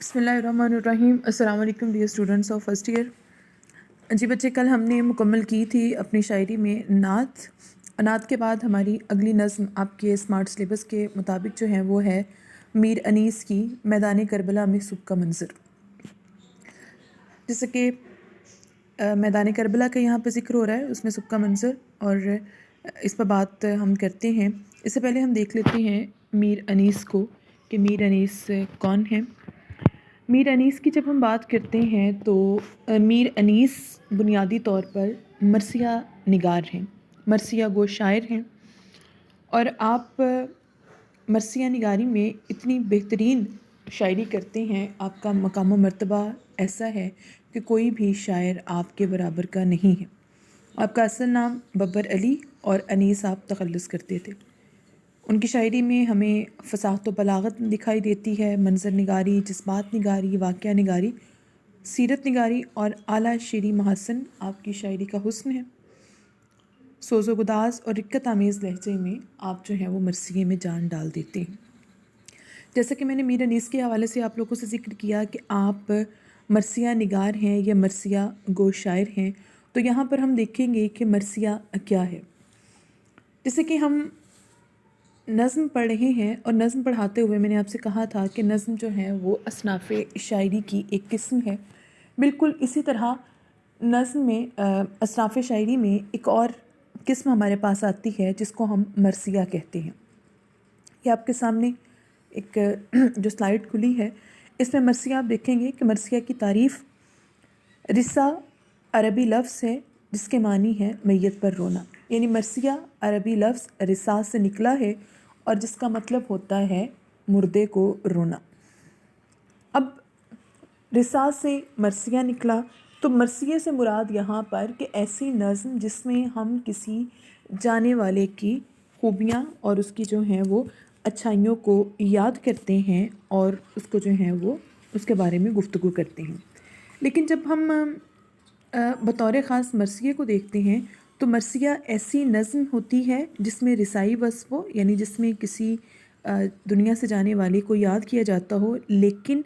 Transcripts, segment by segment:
بسم اللہ الرحمن الرحیم۔ السلام علیکم dear students of first year. جی بچے، کل ہم نے مکمل کی تھی اپنی شاعری میں نعت کے بعد ہماری اگلی نظم آپ کے اسمارٹ سلیبس کے مطابق جو ہے وہ ہے میر انیس کی میدان کربلا میں صبح کا منظر۔ جیسے کہ میدان کربلا کا یہاں پہ ذکر ہو رہا ہے، اس میں صبح کا منظر، اور اس پر بات ہم کرتے ہیں۔ اس سے پہلے ہم دیکھ لیتے ہیں میر انیس کو کہ میر انیس کون ہیں۔ میر انیس کی جب ہم بات کرتے ہیں تو میر انیس بنیادی طور پر مرثیہ نگار ہیں، مرثیہ گو شاعر ہیں، اور آپ مرثیہ نگاری میں اتنی بہترین شاعری کرتے ہیں، آپ کا مقام و مرتبہ ایسا ہے کہ کوئی بھی شاعر آپ کے برابر کا نہیں ہے۔ آپ کا اصل نام ببر علی اور انیس آپ تخلص کرتے تھے۔ ان کی شاعری میں ہمیں فصاحت و بلاغت دکھائی دیتی ہے، منظر نگاری، جذبات نگاری، واقعہ نگاری، سیرت نگاری اور اعلیٰ شعری محاسن آپ کی شاعری کا حسن ہے۔ سوز و گداز اور رقت آمیز لہجے میں آپ جو ہیں وہ مرثیے میں جان ڈال دیتے ہیں۔ جیسا کہ میں نے میر انیس کے حوالے سے آپ لوگوں سے ذکر کیا کہ آپ مرثیہ نگار ہیں یا مرثیہ گو شاعر ہیں، تو یہاں پر ہم دیکھیں گے کہ مرثیہ کیا ہے۔ جیسے کہ ہم نظم پڑھ رہے ہیں، اور نظم پڑھاتے ہوئے میں نے آپ سے کہا تھا کہ نظم جو ہے وہ اصناف شاعری کی ایک قسم ہے۔ بالکل اسی طرح نظم میں اصناف شاعری میں ایک اور قسم ہمارے پاس آتی ہے جس کو ہم مرثیہ کہتے ہیں۔ یہ آپ کے سامنے ایک جو سلائیڈ کھلی ہے، اس میں مرثیہ آپ دیکھیں گے کہ مرثیہ کی تعریف: رثہ عربی لفظ ہے جس کے معنی ہے میت پر رونا، یعنی مرثیہ عربی لفظ رثہ سے نکلا ہے اور جس کا مطلب ہوتا ہے مردے کو رونا۔ اب رثہ سے مرثیہ نکلا تو مرثیے سے مراد یہاں پر کہ ایسی نظم جس میں ہم کسی جانے والے کی خوبیاں اور اس کی جو ہیں وہ اچھائیوں کو یاد کرتے ہیں اور اس کو جو ہیں وہ اس کے بارے میں گفتگو کرتے ہیں۔ لیکن جب ہم بطور خاص مرثیے کو دیکھتے ہیں تو مرثیہ ایسی نظم ہوتی ہے جس میں رسائی وصف ہو، یعنی جس میں کسی دنیا سے جانے والے کو یاد کیا جاتا ہو، لیکن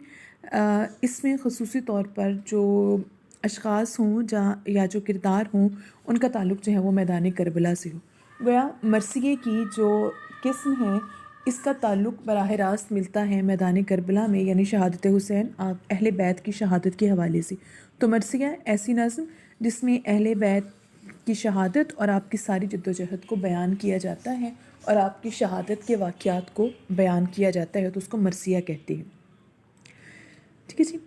اس میں خصوصی طور پر جو اشخاص ہوں یا جو کردار ہوں ان کا تعلق جو ہے وہ میدان کربلا سے ہو۔ گویا مرثیے کی جو قسم ہے اس کا تعلق براہ راست ملتا ہے میدان کربلا میں، یعنی شہادت حسین، اہل بیت کی شہادت کے حوالے سے۔ تو مرثیہ ایسی نظم جس میں اہل بیت کی شہادت اور آپ کی ساری جد و جہد کو بیان کیا جاتا ہے اور آپ کی شہادت کے واقعات کو بیان کیا جاتا ہے، تو اس کو مرثیہ کہتے ہیں۔ ٹھیک ہے جی۔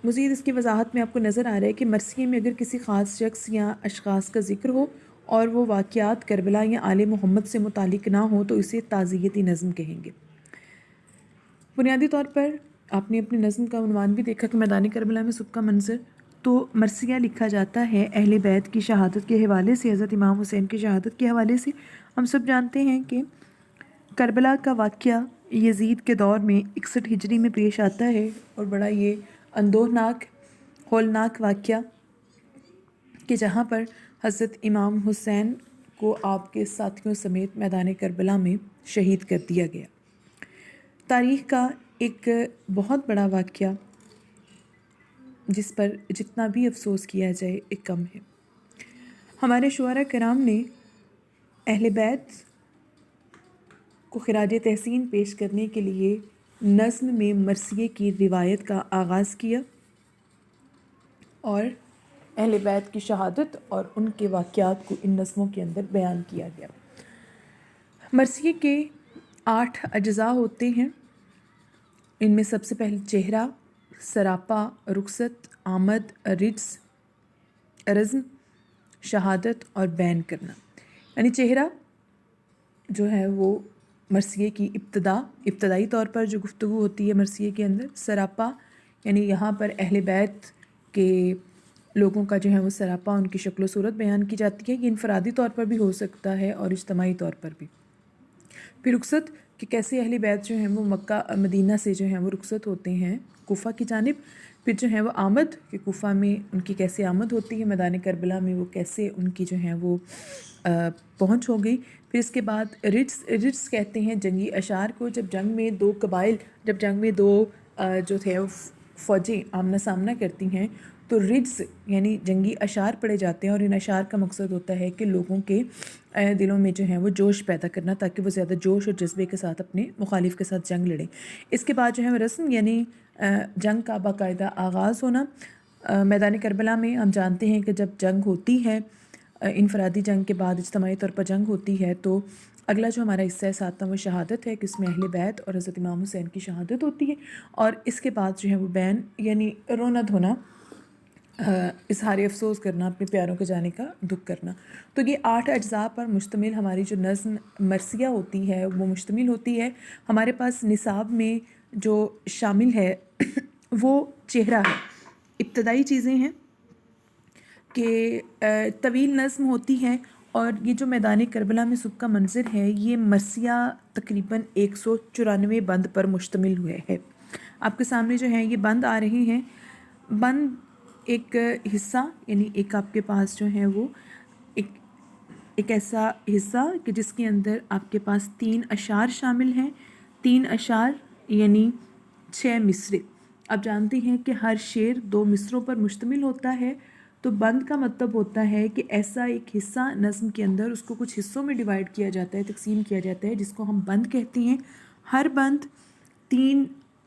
مزید اس کی وضاحت میں آپ کو نظر آ رہا ہے کہ مرثیے میں اگر کسی خاص شخص یا اشخاص کا ذکر ہو اور وہ واقعات کربلا یا آل محمد سے متعلق نہ ہو تو اسے تعزیتی نظم کہیں گے۔ بنیادی طور پر آپ نے اپنی نظم کا عنوان بھی دیکھا کہ میدان کربلا میں صبح کا منظر، تو مرثیہ لکھا جاتا ہے اہل بیت کی شہادت کے حوالے سے، حضرت امام حسین کی شہادت کے حوالے سے۔ ہم سب جانتے ہیں کہ کربلا کا واقعہ یزید کے دور میں 61 ہجری میں پیش آتا ہے، اور بڑا یہ اندوہناک ہولناک واقعہ کہ جہاں پر حضرت امام حسین کو آپ کے ساتھیوں سمیت میدان کربلا میں شہید کر دیا گیا۔ تاریخ کا ایک بہت بڑا واقعہ جس پر جتنا بھی افسوس کیا جائے ایک کم ہے۔ ہمارے شعراء کرام نے اہل بیت کو خراج تحسین پیش کرنے کے لیے نظم میں مرثیے کی روایت کا آغاز کیا اور اہل بیت کی شہادت اور ان کے واقعات کو ان نظموں کے اندر بیان کیا گیا۔ مرثیے کے 8 اجزاء ہوتے ہیں۔ ان میں سب سے پہلے چہرہ، سراپا، رخصت، آمد، رجز، رزم، شہادت اور بیان کرنا۔ یعنی چہرہ جو ہے وہ مرثیے کی ابتدائی طور پر جو گفتگو ہوتی ہے مرثیے کے اندر۔ سراپا یعنی یہاں پر اہل بیت کے لوگوں کا جو ہے وہ سراپا، ان کی شکل و صورت بیان کی جاتی ہے۔ یہ انفرادی طور پر بھی ہو سکتا ہے اور اجتماعی طور پر بھی۔ پھر رخصت کہ کیسے اہل بیت جو ہیں وہ مکہ مدینہ سے جو ہیں وہ رخصت ہوتے ہیں کوفہ کی جانب۔ پھر جو ہے وہ آمد کہ کوفہ میں ان کی کیسے آمد ہوتی ہے، میدان کربلا میں وہ کیسے ان کی جو ہیں وہ پہنچ ہو گئی۔ پھر اس کے بعد رجز کہتے ہیں جنگی اشعار کو، جب جنگ میں دو جو تھے وہ فوجیں آمنا سامنا کرتی ہیں تو رجز یعنی جنگی اشعار پڑھے جاتے ہیں، اور ان اشعار کا مقصد ہوتا ہے کہ لوگوں کے دلوں میں جو ہے وہ جوش پیدا کرنا، تاکہ وہ زیادہ جوش اور جذبے کے ساتھ اپنے مخالف کے ساتھ جنگ لڑیں۔ اس کے بعد جو ہے وہ رسم یعنی جنگ کا باقاعدہ آغاز ہونا۔ میدان کربلا میں ہم جانتے ہیں کہ جب جنگ ہوتی ہے، انفرادی جنگ کے بعد اجتماعی طور پر جنگ ہوتی ہے، تو اگلا جو ہمارا حصہ ہے ساتواں وہ شہادت ہے، کہ اس میں اہل بیت اور حضرت امام حسین کی شہادت ہوتی ہے، اور اس کے بعد جو ہے وہ بین یعنی رونا دھونا، اظہار افسوس کرنا، اپنے پیاروں کے جانے کا دکھ کرنا۔ تو یہ 8 اجزاء پر مشتمل ہماری جو نظم مرثیہ ہوتی ہے وہ مشتمل ہوتی ہے۔ ہمارے پاس نصاب میں جو شامل ہے وہ چہرہ ہے۔ ابتدائی چیزیں ہیں کہ طویل نظم ہوتی ہے، اور یہ جو میدان کربلا میں صبح کا منظر ہے یہ مرثیہ تقریباً 194 بند پر مشتمل ہوئے ہے۔ آپ کے سامنے جو ہیں یہ بند آ رہے ہیں۔ بند ایک حصہ یعنی ایک آپ کے پاس جو ہے وہ ایک ایسا حصہ کہ جس کے اندر آپ کے پاس 3 اشعار شامل ہیں۔ 3 اشعار یعنی 6 مصرے۔ آپ جانتے ہیں کہ ہر شعر 2 مصروں پر مشتمل ہوتا ہے، تو بند کا مطلب ہوتا ہے کہ ایسا ایک حصہ نظم کے اندر اس کو کچھ حصوں میں ڈیوائیڈ کیا جاتا ہے، تقسیم کیا جاتا ہے، جس کو ہم بند کہتے ہیں۔ ہر بند 3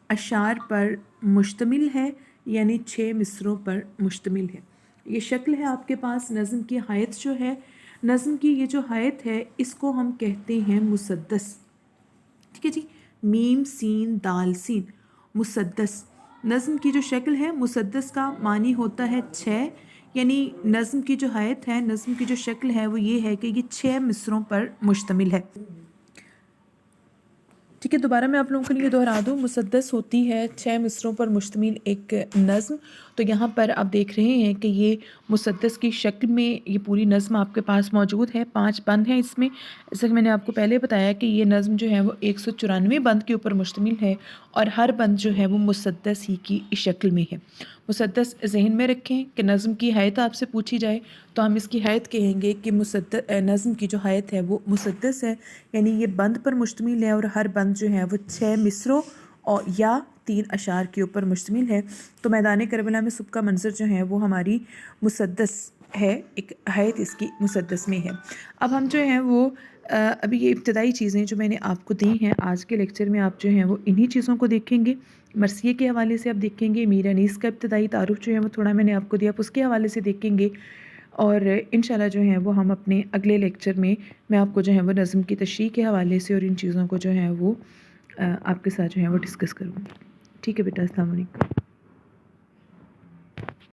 اشعار پر مشتمل ہے، یعنی 6 مصروں پر مشتمل ہے۔ یہ شکل ہے آپ کے پاس نظم کی حیت جو ہے۔ نظم کی یہ جو حیت ہے اس کو ہم کہتے ہیں مسدس، ٹھیک ہے جی، میم سین دال سین، مسدس۔ نظم کی جو شکل ہے، مسدس کا معنی ہوتا ہے 6، یعنی نظم کی جو حیت ہے، نظم کی جو شکل ہے وہ یہ ہے کہ یہ 6 مصروں پر مشتمل ہے۔ ٹھیک ہے، دوبارہ میں آپ لوگوں کے لیے دہرا دوں، مسدس ہوتی ہے 6 مصروں پر مشتمل ایک نظم۔ تو یہاں پر آپ دیکھ رہے ہیں کہ یہ مسدس کی شکل میں یہ پوری نظم آپ کے پاس موجود ہے۔ 5 بند ہیں اس میں، جیسا کہ میں نے آپ کو پہلے بتایا کہ یہ نظم جو ہے وہ 194 بند کے اوپر مشتمل ہے، اور ہر بند جو ہے وہ مسدس ہی کی شکل میں ہے۔ مسدس ذہن میں رکھیں کہ نظم کی حیت آپ سے پوچھی جائے تو ہم اس کی حیت کہیں گے کہ نظم کی جو حیت ہے وہ مسدس ہے، یعنی یہ بند پر مشتمل ہے، اور ہر بند جو ہے وہ 6 مصروں یا 3 اشعار کے اوپر مشتمل ہے۔ تو میدان کربلا میں صبح کا منظر جو ہے وہ ہماری مسدس ہے، ایک حیت اس کی مسدس میں ہے۔ اب ہم جو ہیں وہ ابھی یہ ابتدائی چیزیں جو میں نے آپ کو دی ہیں آج کے لیکچر میں، آپ جو ہیں وہ انہی چیزوں کو دیکھیں گے۔ مرثیے کے حوالے سے آپ دیکھیں گے، میر انیس کا ابتدائی تعارف جو ہے وہ تھوڑا میں نے آپ کو دیا، آپ اس کے حوالے سے دیکھیں گے، اور انشاءاللہ جو ہے وہ ہم اپنے اگلے لیکچر میں آپ کو جو ہے وہ نظم کی تشریح کے حوالے سے اور ان چیزوں کو جو ہے وہ آپ کے ساتھ جو ہے وہ ڈسکس کروں گی۔ ٹھیک ہے بیٹا، السلام علیکم۔